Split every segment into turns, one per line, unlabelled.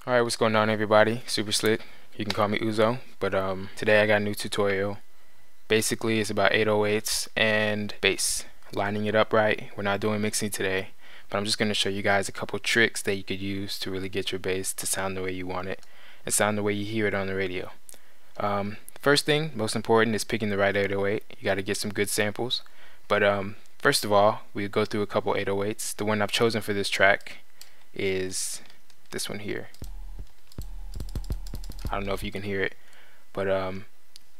Alright, what's going on everybody? Super Slick. You can call me Uzo. But today I got a new tutorial. Basically it's about 808s and bass. Lining it up right. We're not doing mixing today, but I'm just going to show you guys a couple tricks that you could use to really get your bass to sound the way you want it and sound the way you hear it on the radio. First thing, most important, is picking the right 808. You got to get some good samples. But first of all, we go through a couple 808s. The one I've chosen for this track is this one here. I don't know if you can hear it, but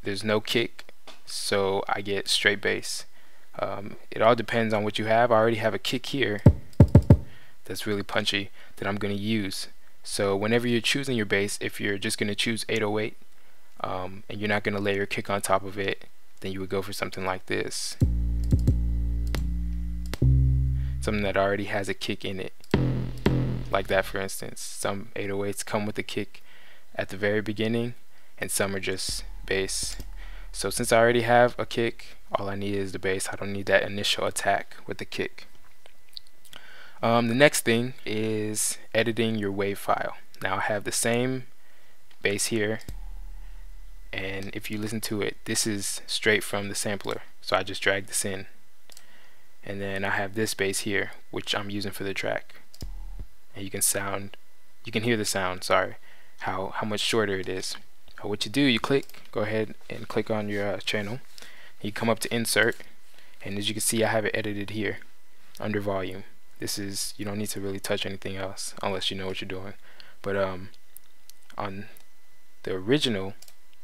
there's no kick, so I get straight bass. It all depends on what you have. I already have a kick here that's really punchy that I'm going to use. So whenever you're choosing your bass, if you're just going to choose 808 and you're not going to lay your kick on top of it, then you would go for something like this. Something that already has a kick in it. Like that, for instance. Some 808s come with a kick at the very beginning and some are just bass. So since I already have a kick, all I need is the bass. I don't need that initial attack with the kick. The next thing is editing your wave file. Now I have the same bass here, and if you listen to it, this is straight from the sampler, so I just drag this in. And then I have this bass here, which I'm using for the track, and you can hear the sound, sorry, how much shorter it is. What you do, you go ahead and click on your channel. You come up to insert, and as you can see, I have it edited here under volume. This is, you don't need to really touch anything else unless you know what you're doing. But on the original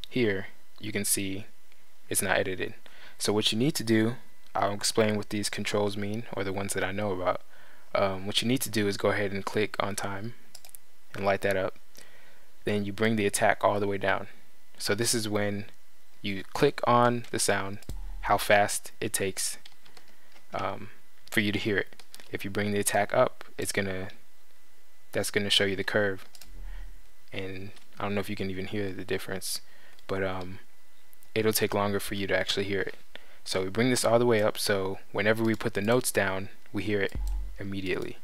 here, you can see it's not edited. So what you need to do, I'll explain what these controls mean, or the ones that I know about. What you need to do is go ahead and click on time and light that up. Then you bring the attack all the way down. So this is when you click on the sound, how fast it takes for you to hear it. If you bring the attack up, that's gonna show you the curve. And I don't know if you can even hear the difference, but it'll take longer for you to actually hear it. So we bring this all the way up, so whenever we put the notes down, we hear it immediately.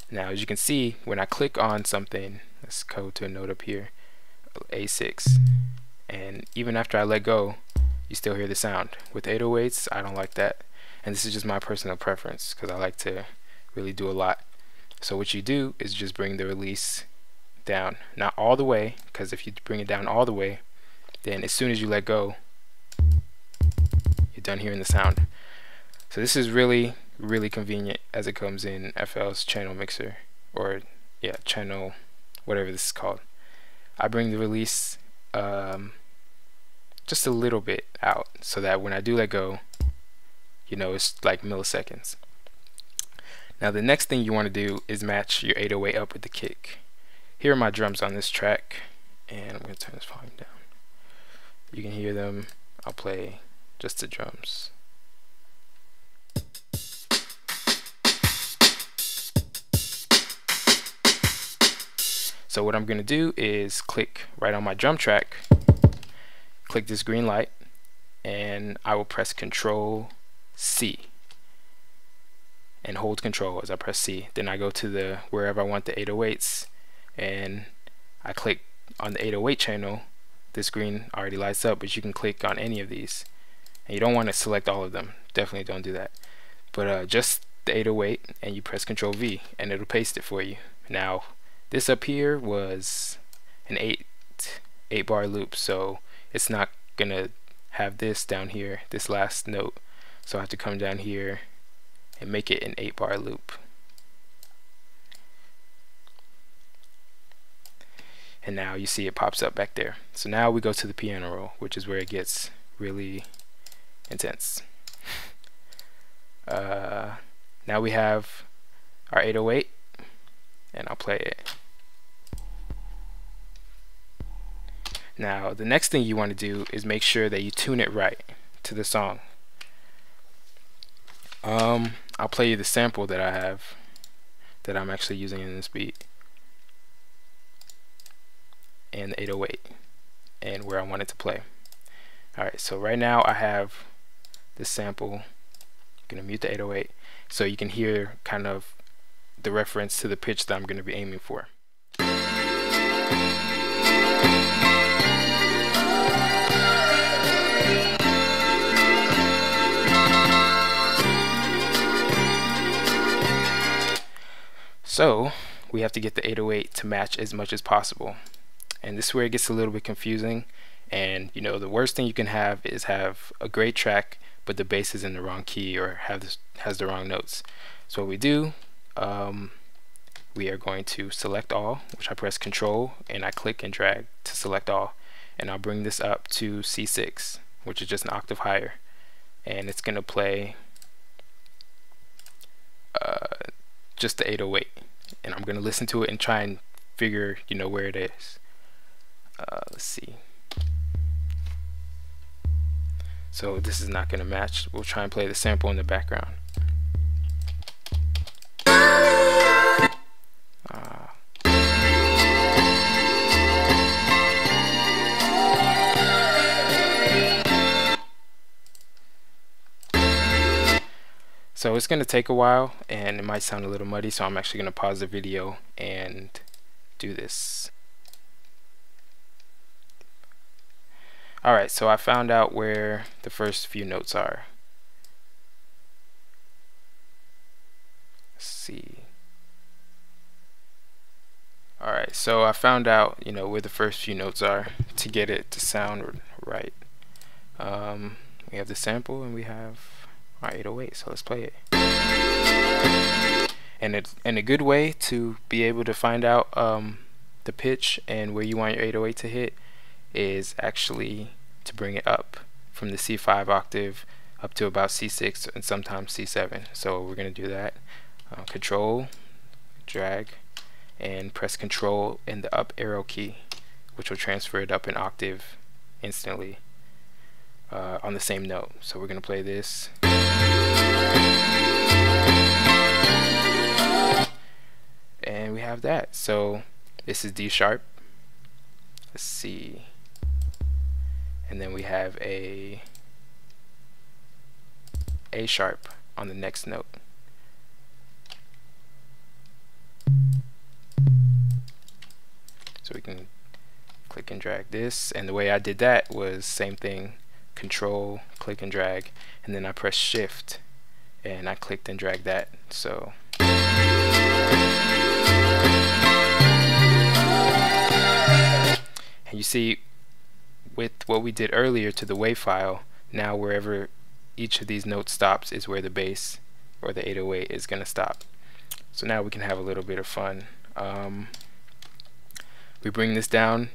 Now as you can see, when I click on something, let's go to a note up here, A6, and even after I let go, you still hear the sound. With 808s, I don't like that, and this is just my personal preference because I like to really do a lot. So what you do is just bring the release down, not all the way, because if you bring it down all the way, then as soon as you let go, you're done hearing the sound. So this is really convenient as it comes in FL's channel mixer, or yeah, channel, whatever this is called. I bring the release just a little bit out so that when I do let go, you know, it's like milliseconds. Now the next thing you want to do is match your 808 up with the kick. Here are my drums on this track, and I'm going to turn this volume down. You can hear them. I'll play just the drums. So what I'm going to do is click right on my drum track, click this green light, and I will press Control C and hold Control as I press C. Then I go to wherever I want the 808s, and I click on the 808 channel. This green already lights up, but you can click on any of these, and you don't want to select all of them. Definitely don't do that. But just the 808, and you press Control V, and it'll paste it for you. Now this up here was an 8 bar loop, so it's not gonna have this down here, this last note. So I have to come down here and make it an 8 bar loop. And now you see it pops up back there. So now we go to the piano roll, which is where it gets really intense. Now we have our 808, and I'll play it. Now the next thing you want to do is make sure that you tune it right to the song. I'll play you the sample that I have, that I'm actually using in this beat, and the 808, and where I want it to play. Alright, so right now I have this sample. I'm gonna mute the 808 so you can hear kind of the reference to the pitch that I'm going to be aiming for. So we have to get the 808 to match as much as possible, and this is where it gets a little bit confusing. And you know, the worst thing you can have is have a great track but the bass is in the wrong key or has the wrong notes. So what we do, we are going to select all, which I press Control and I click and drag to select all, and I'll bring this up to C6, which is just an octave higher, and it's gonna play just the 808, and I'm gonna listen to it and try and figure, you know, where it is. Let's see. So this is not gonna match. We'll try and play the sample in the background. So it's going to take a while and it might sound a little muddy, so I'm actually going to pause the video and do this. Alright, so I found out where the first few notes are. Let's see. Alright, so I found out, you know, where the first few notes are to get it to sound right. We have the sample and we have our 808, so let's play it. And a good way to be able to find out the pitch and where you want your 808 to hit is actually to bring it up from the C5 octave up to about C6 and sometimes C7. So we're going to do that. Control, drag, and press Control and the up arrow key, which will transfer it up an octave instantly on the same note. So we're going to play this. And we have that. So this is D sharp. Let's see. And then we have a sharp on the next note. So we can click and drag this, and the way I did that was same thing, Control, click and drag, and then I press Shift and I clicked and dragged that. So and you see, with what we did earlier to the WAV file, now wherever each of these notes stops is where the bass or the 808 is going to stop. So now we can have a little bit of fun. We bring this down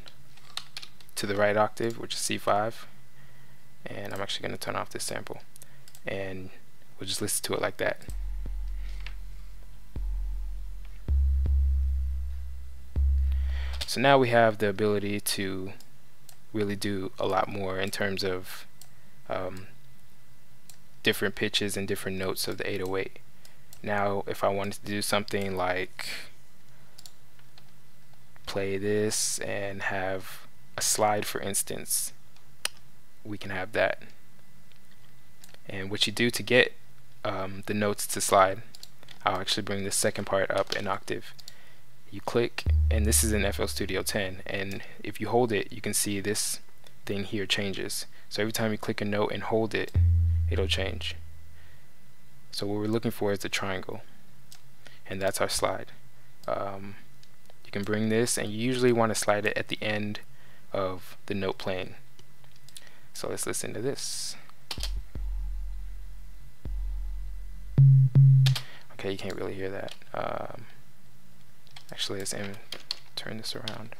to the right octave, which is C5, and I'm actually going to turn off this sample, and we'll just listen to it like that. So now we have the ability to really do a lot more in terms of different pitches and different notes of the 808. Now if I wanted to do something like play this and have a slide, for instance, we can have that. And what you do to get the notes to slide, I'll actually bring the second part up an octave. You click, and this is in FL Studio 10, and if you hold it, you can see this thing here changes. So every time you click a note and hold it, it'll change. So what we're looking for is the triangle, and that's our slide. You can bring this, and you usually want to slide it at the end of the note playing. So let's listen to this. Okay, you can't really hear that. Actually, let's turn this around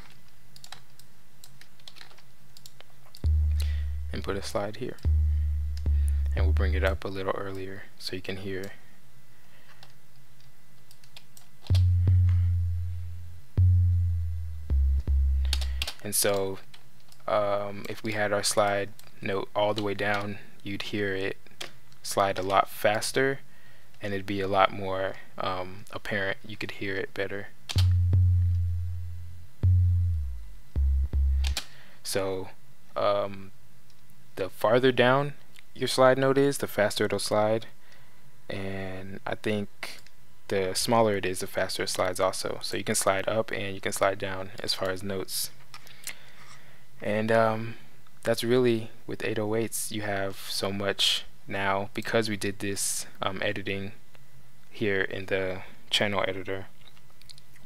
and put a slide here, and we'll bring it up a little earlier so you can hear. And so if we had our slide note all the way down, you'd hear it slide a lot faster, and it'd be a lot more apparent. You could hear it better. So the farther down your slide note is, the faster it'll slide, and I think the smaller it is, the faster it slides also. So you can slide up and you can slide down as far as notes. And that's really, with 808s, you have so much now because we did this editing here in the channel editor.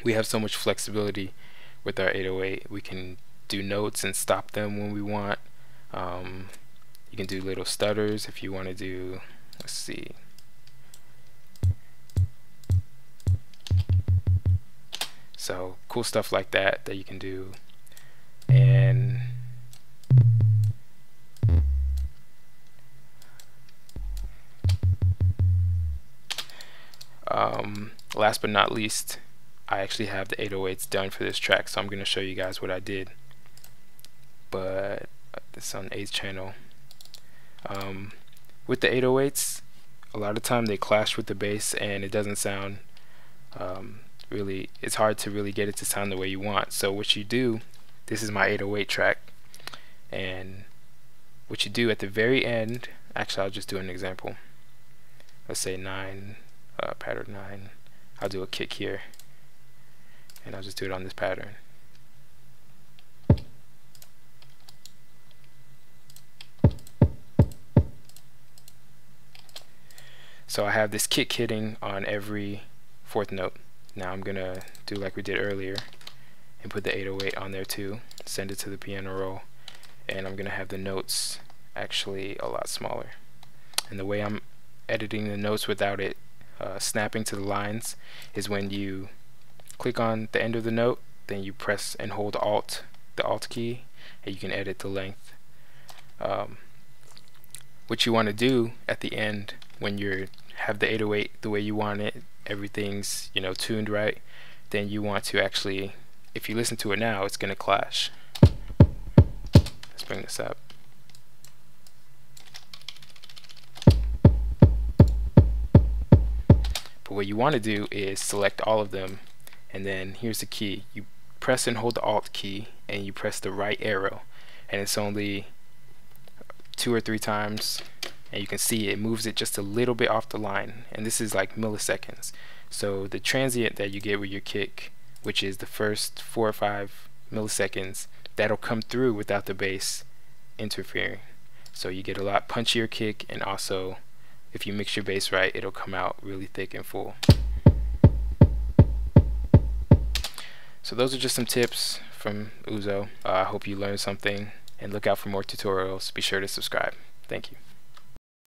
we have so much flexibility with our 808. We can do notes and stop them when we want. You can do little stutters if you want to do, let's see, so cool stuff like that you can do. And last but not least, I actually have the 808s done for this track, so I'm going to show you guys what I did. But it's on 8th channel. With the 808s, a lot of time they clash with the bass and it doesn't sound really, it's hard to really get it to sound the way you want. So what you do, this is my 808 track, and what you do at the very end, actually I'll just do an example. Let's say 9, pattern 9. I'll do a kick here, and I'll just do it on this pattern. So I have this kick hitting on every 4th note. Now I'm gonna do like we did earlier and put the 808 on there too, send it to the piano roll, and I'm gonna have the notes actually a lot smaller. And the way I'm editing the notes without it snapping to the lines is when you click on the end of the note, then you press and hold the Alt key, and you can edit the length. What you want to do at the end, when you have the 808 the way you want it, everything's, you know, tuned right, then you want to actually, if you listen to it now, it's going to clash. Let's bring this up. But what you want to do is select all of them, and then here's the key. You press and hold the Alt key, and you press the right arrow, and it's only 2 or 3 times, and you can see it moves it just a little bit off the line, and this is like milliseconds. So the transient that you get with your kick, which is the first 4 or 5 milliseconds, that'll come through without the bass interfering. So you get a lot punchier kick, and also if you mix your bass right, it'll come out really thick and full. So those are just some tips from Uzo. I hope you learned something, and look out for more tutorials. Be sure to subscribe. Thank you.